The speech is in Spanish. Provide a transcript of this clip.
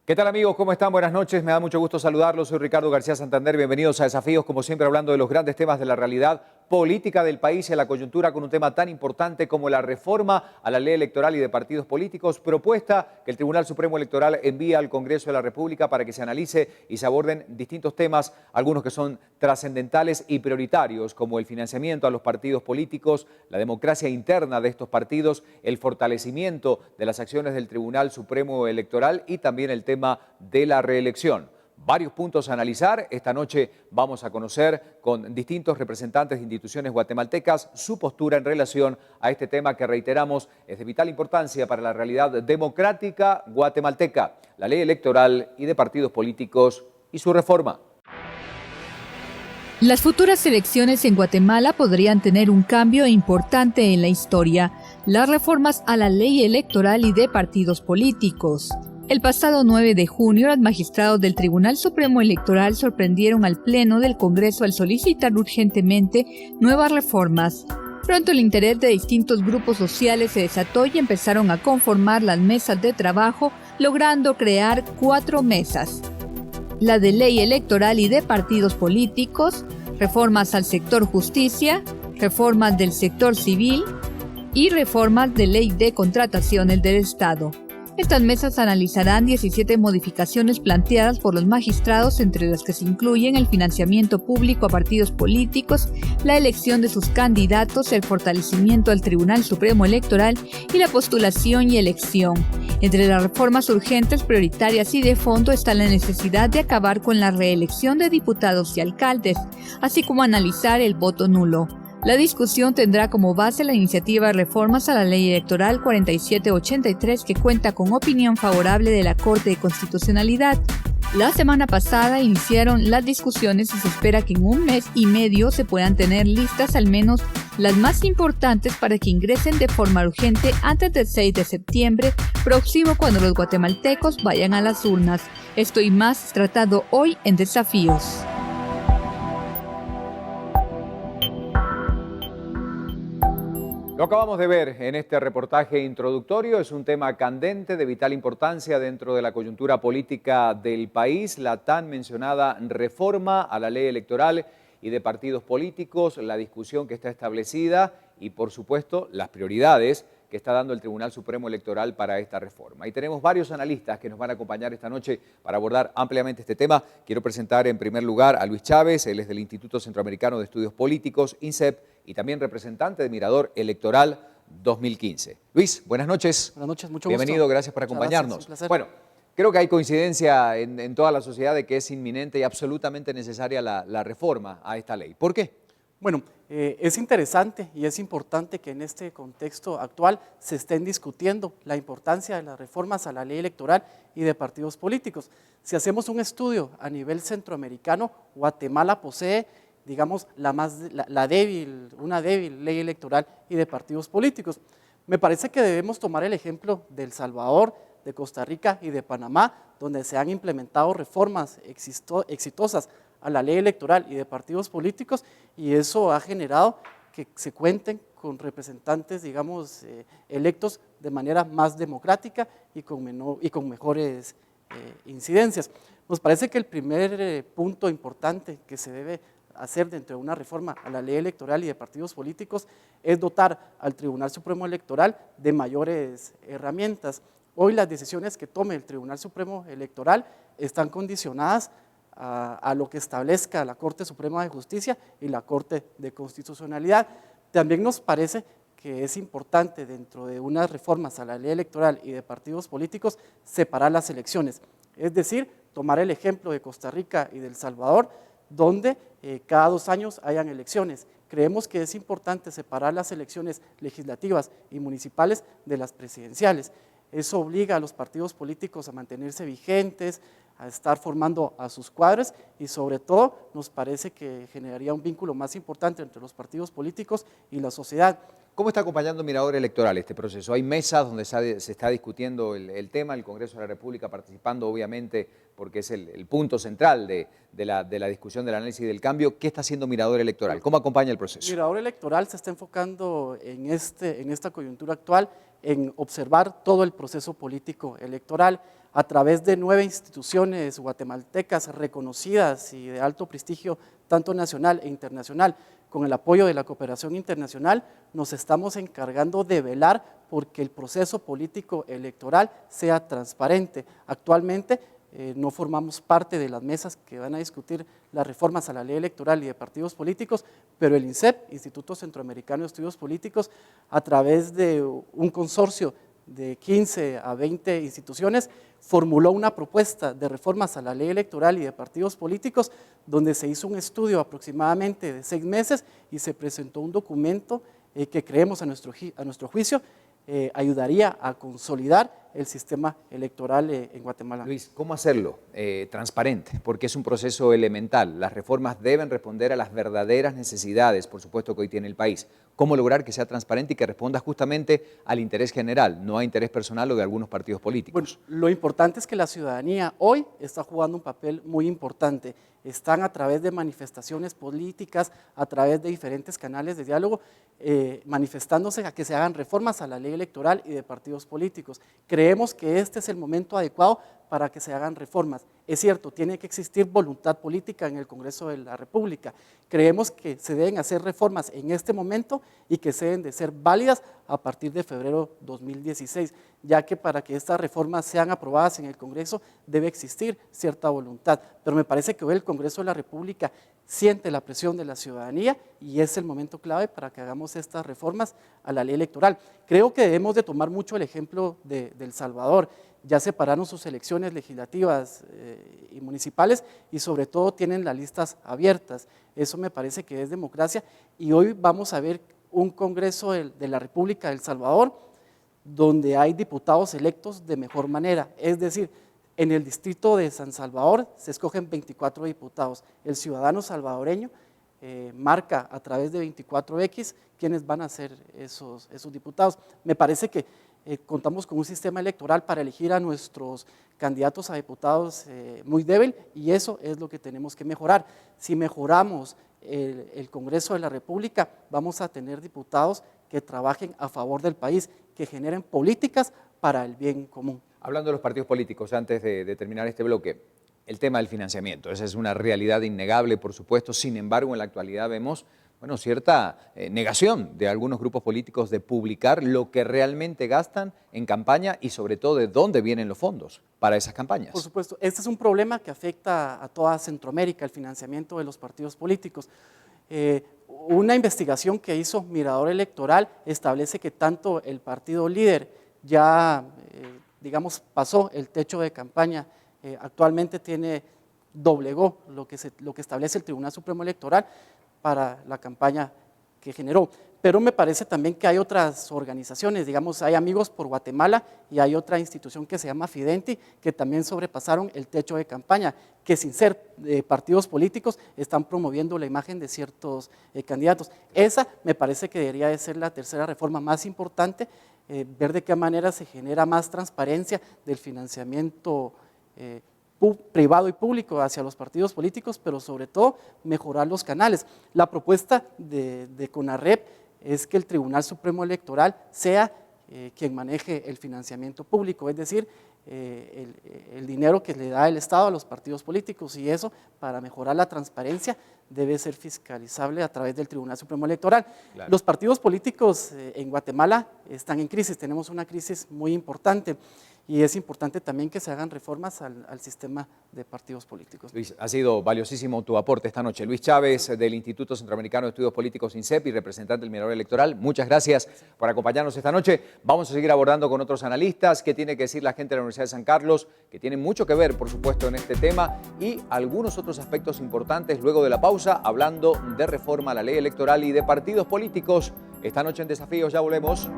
¿Qué tal amigos? ¿Cómo están? Buenas noches, me da mucho gusto saludarlos. Soy Ricardo García Santander, bienvenidos a Desafíos, como siempre hablando de los grandes temas de la realidad política del país y a la coyuntura con un tema tan importante como la reforma a la ley electoral y de partidos políticos, propuesta que el Tribunal Supremo Electoral envía al Congreso de la República para que se analice y se aborden distintos temas, algunos que son trascendentales y prioritarios, como el financiamiento a los partidos políticos, la democracia interna de estos partidos, el fortalecimiento de las acciones del Tribunal Supremo Electoral y también el tema de la reelección. Varios puntos a analizar. Esta noche vamos a conocer con distintos representantes de instituciones guatemaltecas su postura en relación a este tema que, reiteramos, es de vital importancia para la realidad democrática guatemalteca, la ley electoral y de partidos políticos y su reforma. Las futuras elecciones en Guatemala podrían tener un cambio importante en la historia: las reformas a la ley electoral y de partidos políticos. El pasado 9 de junio, los magistrados del Tribunal Supremo Electoral sorprendieron al Pleno del Congreso al solicitar urgentemente nuevas reformas. Pronto el interés de distintos grupos sociales se desató y empezaron a conformar las mesas de trabajo, logrando crear 4 mesas: la de ley electoral y de partidos políticos, reformas al sector justicia, reformas del sector civil y reformas de ley de contrataciones del Estado. Estas mesas analizarán 17 modificaciones planteadas por los magistrados, entre las que se incluyen el financiamiento público a partidos políticos, la elección de sus candidatos, el fortalecimiento al Tribunal Supremo Electoral y la postulación y elección. Entre las reformas urgentes, prioritarias y de fondo está la necesidad de acabar con la reelección de diputados y alcaldes, así como analizar el voto nulo. La discusión tendrá como base la iniciativa de reformas a la Ley Electoral 4783, que cuenta con opinión favorable de la Corte de Constitucionalidad. La semana pasada iniciaron las discusiones y se espera que en un mes y medio se puedan tener listas al menos las más importantes para que ingresen de forma urgente antes del 6 de septiembre próximo, cuando los guatemaltecos vayan a las urnas. Esto y más tratado hoy en Desafíos. Lo acabamos de ver en este reportaje introductorio, es un tema candente de vital importancia dentro de la coyuntura política del país, la tan mencionada reforma a la ley electoral y de partidos políticos, la discusión que está establecida y, por supuesto, las prioridades que está dando el Tribunal Supremo Electoral para esta reforma. Y tenemos varios analistas que nos van a acompañar esta noche para abordar ampliamente este tema. Quiero presentar en primer lugar a Luis Chávez, él es del Instituto Centroamericano de Estudios Políticos, INCEP, y también representante de Mirador Electoral 2015. Luis, buenas noches. Buenas noches, mucho Bienvenido, gusto. gracias por acompañarnos. Gracias, un placer. Bueno, creo que hay coincidencia en toda la sociedad de que es inminente y absolutamente necesaria la reforma a esta ley. ¿Por qué? Bueno, es interesante y es importante que en este contexto actual se estén discutiendo la importancia de las reformas a la ley electoral y de partidos políticos. Si hacemos un estudio a nivel centroamericano, Guatemala posee, digamos, una débil ley electoral y de partidos políticos. Me parece que debemos tomar el ejemplo de El Salvador, de Costa Rica y de Panamá, donde se han implementado reformas exitosas a la ley electoral y de partidos políticos, y eso ha generado que se cuenten con representantes, digamos, electos de manera más democrática y con mejores incidencias. Nos parece que el primer punto importante que se debe hacer dentro de una reforma a la ley electoral y de partidos políticos es dotar al Tribunal Supremo Electoral de mayores herramientas. Hoy las decisiones que tome el Tribunal Supremo Electoral están condicionadas a lo que establezca la Corte Suprema de Justicia y la Corte de Constitucionalidad. También nos parece que es importante, dentro de unas reformas a la ley electoral y de partidos políticos, separar las elecciones. Es decir, tomar el ejemplo de Costa Rica y de El Salvador, donde cada 2 años hayan elecciones. Creemos que es importante separar las elecciones legislativas y municipales de las presidenciales. Eso obliga a los partidos políticos a mantenerse vigentes, a estar formando a sus cuadros, y sobre todo nos parece que generaría un vínculo más importante entre los partidos políticos y la sociedad. ¿Cómo está acompañando Mirador Electoral este proceso? Hay mesas donde se está discutiendo el tema, el Congreso de la República participando, obviamente, porque es el punto central de la discusión, del análisis y del cambio. ¿Qué está haciendo Mirador Electoral? ¿Cómo acompaña el proceso? Mirador Electoral se está enfocando en esta coyuntura actual en observar todo el proceso político electoral a través de 9 instituciones guatemaltecas reconocidas y de alto prestigio, tanto nacional e internacional. Con el apoyo de la cooperación internacional, nos estamos encargando de velar porque el proceso político electoral sea transparente. Actualmente no formamos parte de las mesas que van a discutir las reformas a la ley electoral y de partidos políticos, pero el INSEP, Instituto Centroamericano de Estudios Políticos, a través de un consorcio de 15 a 20 instituciones, formuló una propuesta de reformas a la ley electoral y de partidos políticos, donde se hizo un estudio aproximadamente de 6 meses y se presentó un documento que creemos a nuestro juicio ayudaría a consolidar el sistema electoral en Guatemala. Luis, ¿cómo hacerlo transparente? Porque es un proceso elemental. Las reformas deben responder a las verdaderas necesidades, por supuesto, que hoy tiene el país. ¿Cómo lograr que sea transparente y que responda justamente al interés general, no a interés personal o de algunos partidos políticos? Bueno, lo importante es que la ciudadanía hoy está jugando un papel muy importante. Están a través de manifestaciones políticas, a través de diferentes canales de diálogo, manifestándose a que se hagan reformas a la ley electoral y de partidos políticos. Creemos que este es el momento adecuado para que se hagan reformas. Es cierto, tiene que existir voluntad política en el Congreso de la República. Creemos que se deben hacer reformas en este momento y que se deben de ser válidas a partir de febrero 2016, ya que para que estas reformas sean aprobadas en el Congreso debe existir cierta voluntad. Pero me parece que hoy el Congreso de la República siente la presión de la ciudadanía y es el momento clave para que hagamos estas reformas a la ley electoral. Creo que debemos de tomar mucho el ejemplo de El Salvador. Ya separaron sus elecciones legislativas y municipales y sobre todo tienen las listas abiertas. Eso me parece que es democracia y hoy vamos a ver un Congreso de la República de El Salvador donde hay diputados electos de mejor manera, es decir, en el distrito de San Salvador se escogen 24 diputados. El ciudadano salvadoreño marca a través de 24X quiénes van a ser esos diputados. Me parece que contamos con un sistema electoral para elegir a nuestros candidatos a diputados muy débil y eso es lo que tenemos que mejorar. Si mejoramos el Congreso de la República, vamos a tener diputados que trabajen a favor del país, que generen políticas para el bien común. Hablando de los partidos políticos, antes de terminar este bloque, el tema del financiamiento, esa es una realidad innegable, por supuesto. Sin embargo, en la actualidad vemos cierta negación de algunos grupos políticos de publicar lo que realmente gastan en campaña y sobre todo de dónde vienen los fondos para esas campañas. Por supuesto, este es un problema que afecta a toda Centroamérica, el financiamiento de los partidos políticos. Una investigación que hizo Mirador Electoral establece que tanto el partido líder ya, digamos, pasó el techo de campaña, actualmente doblegó lo que establece el Tribunal Supremo Electoral para la campaña que generó. Pero me parece también que hay otras organizaciones, digamos, hay Amigos por Guatemala y hay otra institución que se llama Fidenti, que también sobrepasaron el techo de campaña, que sin ser partidos políticos están promoviendo la imagen de ciertos candidatos. Esa me parece que debería de ser la tercera reforma más importante, ver de qué manera se genera más transparencia del financiamiento privado y público hacia los partidos políticos, pero sobre todo mejorar los canales. La propuesta de CONARREP es que el Tribunal Supremo Electoral sea quien maneje el financiamiento público, es decir, el dinero que le da el Estado a los partidos políticos, y eso, para mejorar la transparencia, debe ser fiscalizable a través del Tribunal Supremo Electoral. Claro. Los partidos políticos en Guatemala están en crisis, tenemos una crisis muy importante y es importante también que se hagan reformas al sistema de partidos políticos. Luis, ha sido valiosísimo tu aporte esta noche. Luis Chávez, del Instituto Centroamericano de Estudios Políticos, INSEP, y representante del Mirador Electoral, muchas gracias por acompañarnos esta noche. Vamos a seguir abordando con otros analistas qué tiene que decir la gente de la Universidad de San Carlos, que tiene mucho que ver, por supuesto, en este tema, y algunos otros aspectos importantes luego de la pausa, hablando de reforma a la ley electoral y de partidos políticos. Esta noche en Desafíos ya volvemos.